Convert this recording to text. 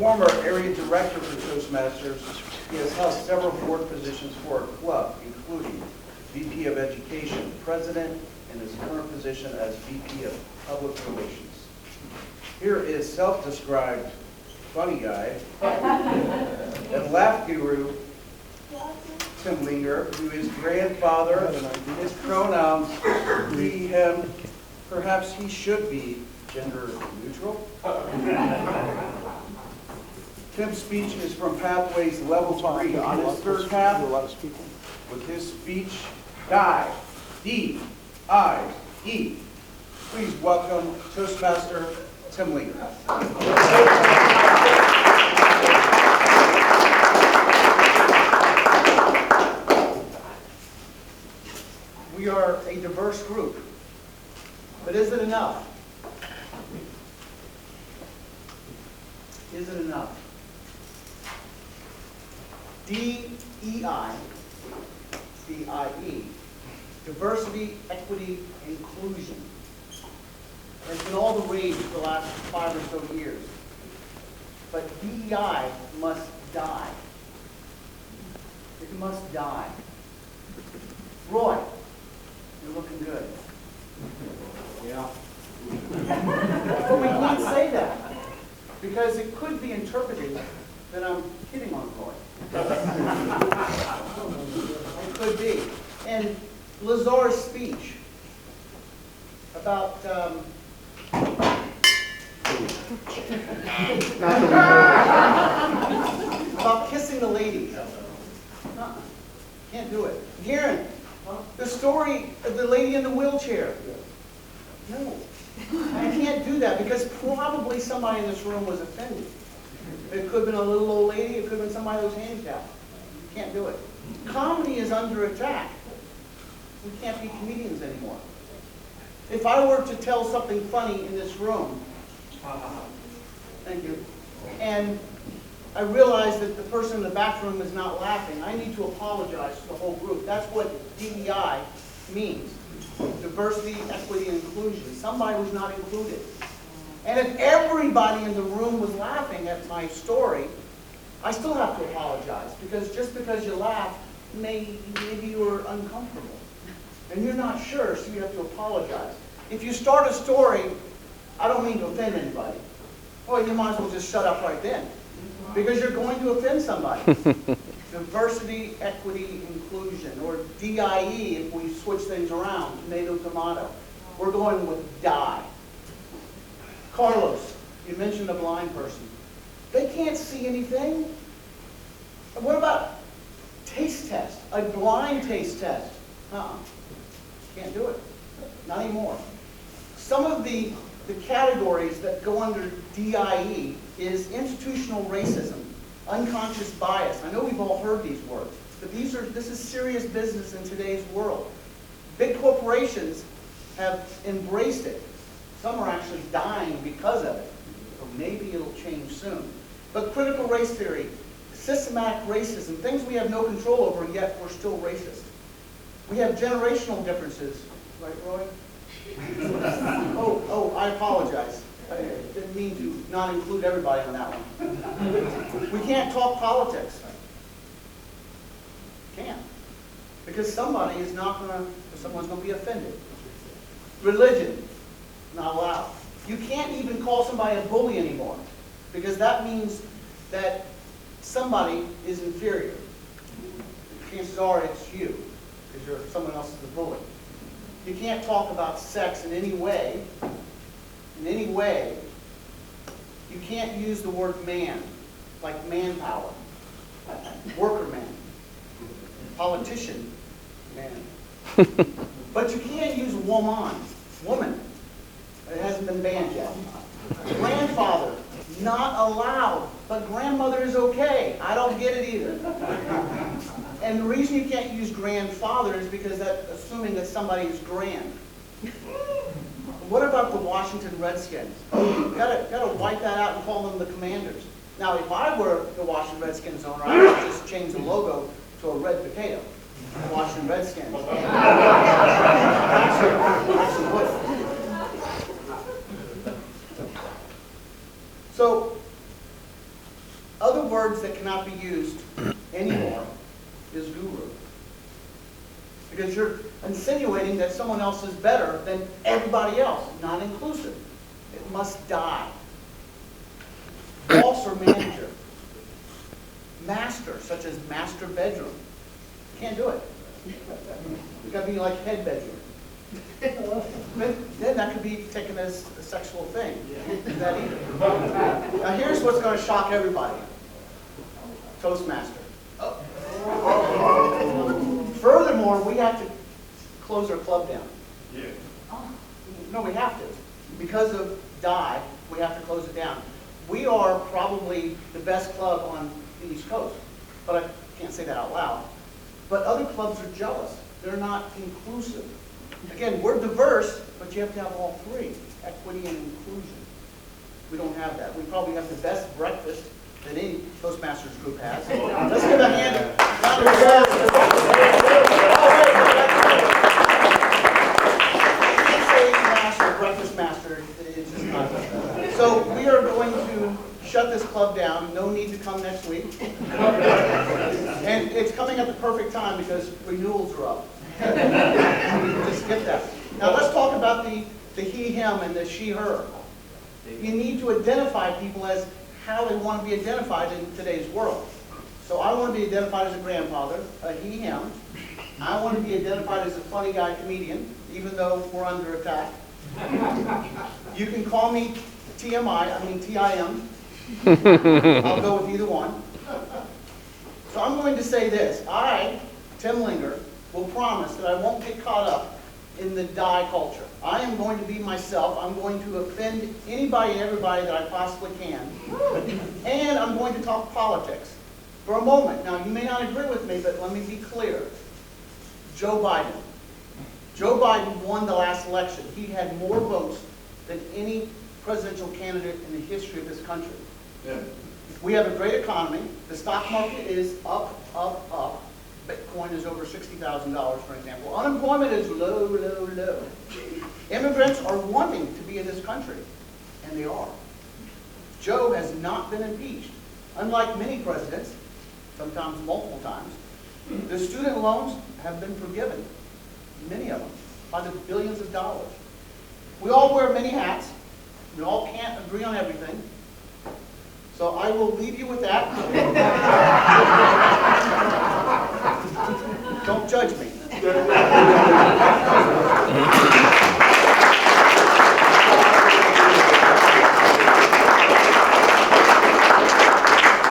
former area director for Toastmasters, he has held several board positions for our club, including VP of Education, President, and his current position as VP of Public Relations. Here is self-described funny guy and laugh guru, Tim Linger, who is grandfather. His pronouns, he, him, perhaps he should be gender neutral. Tim's speech is from Pathways Level 3 on his third path with his speech, D.I.E. D.I.E. Please welcome Toastmaster Tim Linger. We are a diverse group, but is it enough? Is it enough? D.E.I. D.I.E. Diversity, equity, inclusion has been all the rage for the last 5 or so years. But D.E.I. must die. It must die. Roy, you're looking good. Yeah. But we can't say that because it could be interpreted that I'm hitting on Roy. It could be. And Lazar's speech about about kissing the ladies. Can't do it. Garen, the story of the lady in the wheelchair. No, I can't do that because probably somebody in this room was offended. It could have been a little old lady. It could have been somebody who was handicapped. You can't do it. Comedy is under attack. We can't be comedians anymore. If I were to tell something funny in this room, thank you, and I realize that the person in the back room is not laughing, I need to apologize to the whole group. That's what DEI means. Diversity, equity, and inclusion. Somebody was not included. And if everybody in the room was laughing at my story, I still have to apologize. Because just because you laugh, maybe you were uncomfortable. And you're not sure, so you have to apologize. If you start a story, I don't mean to offend anybody. Well, you might as well just shut up right then. Because you're going to offend somebody. Diversity, equity, inclusion, or DIE if we switch things around, tomato, tomato. We're going with die. Carlos, you mentioned a blind person. They can't see anything. And what about taste test? A blind taste test? Can't do it. Not anymore. Some of the categories that go under DIE is institutional racism, unconscious bias. I know we've all heard these words, but this is serious business in today's world. Big corporations have embraced it. Some are actually dying because of it. So maybe it'll change soon. But critical race theory, systematic racism, things we have no control over, and yet we're still racist. We have generational differences. Right, Roy? Oh, I apologize. I didn't mean to not include everybody on that one. We can't talk politics. Can't. Because someone's going to be offended. Religion, not allowed. You can't even call somebody a bully anymore. Because that means that somebody is inferior. Chances are it's you. Because someone else is the bully. You can't talk about sex in any way. In any way. You can't use the word man, like manpower. Worker man. Politician man. But you can't use woman. It hasn't been banned yet. Grandfather, not allowed. But grandmother is okay. I don't get it either. And the reason you can't use grandfather is because that's assuming that somebody is grand. What about the Washington Redskins? You gotta wipe that out and call them the Commanders. Now, if I were the Washington Redskins owner, I would just change the logo to a red potato. The Washington Redskins. Actually would. So, other words that cannot be used anymore is guru. Because you're insinuating that someone else is better than everybody else, not inclusive. It must die. Boss or manager. Master, such as master bedroom. Can't do it. You gotta be like head bedroom. Then that could be taken as a sexual thing. Can't do that either. Now here's what's gonna shock everybody. Toastmaster. Furthermore, we have to close our club down. Yeah. No, we have to. Because of D.I.E, we have to close it down. We are probably the best club on the East Coast, but I can't say that out loud. But other clubs are jealous. They're not inclusive. Again, we're diverse, but you have to have all three, equity and inclusion. We don't have that. We probably have the best breakfast that any Toastmasters group has. Let's give a hand. Breakfast master, it's just not. So we are going to shut this club down. No need to come next week. And it's coming at the perfect time because renewals are up. Just get that. Now let's talk about the he, him, and the she, her. You need to identify people as how they want to be identified in today's world. So I want to be identified as a grandfather, a he, him. I want to be identified as a funny guy comedian, even though we're under attack. You can call me TIM. I'll go with either one. So I'm going to say this. I, Tim Linger, will promise that I won't get caught up in the D.I.E culture. I am going to be myself. I'm going to offend anybody and everybody that I possibly can. And I'm going to talk politics for a moment. Now, you may not agree with me, but let me be clear. Joe Biden. Joe Biden won the last election. He had more votes than any presidential candidate in the history of this country. Yeah. We have a great economy. The stock market is up, up, up. Bitcoin is over $60,000, for example. Unemployment is low, low, low. Immigrants are wanting to be in this country, and they are. Joe has not been impeached. Unlike many presidents, sometimes multiple times, the student loans have been forgiven. Many of them, by the billions of dollars. We all wear many hats. We all can't agree on everything. So I will leave you with that. Don't judge me.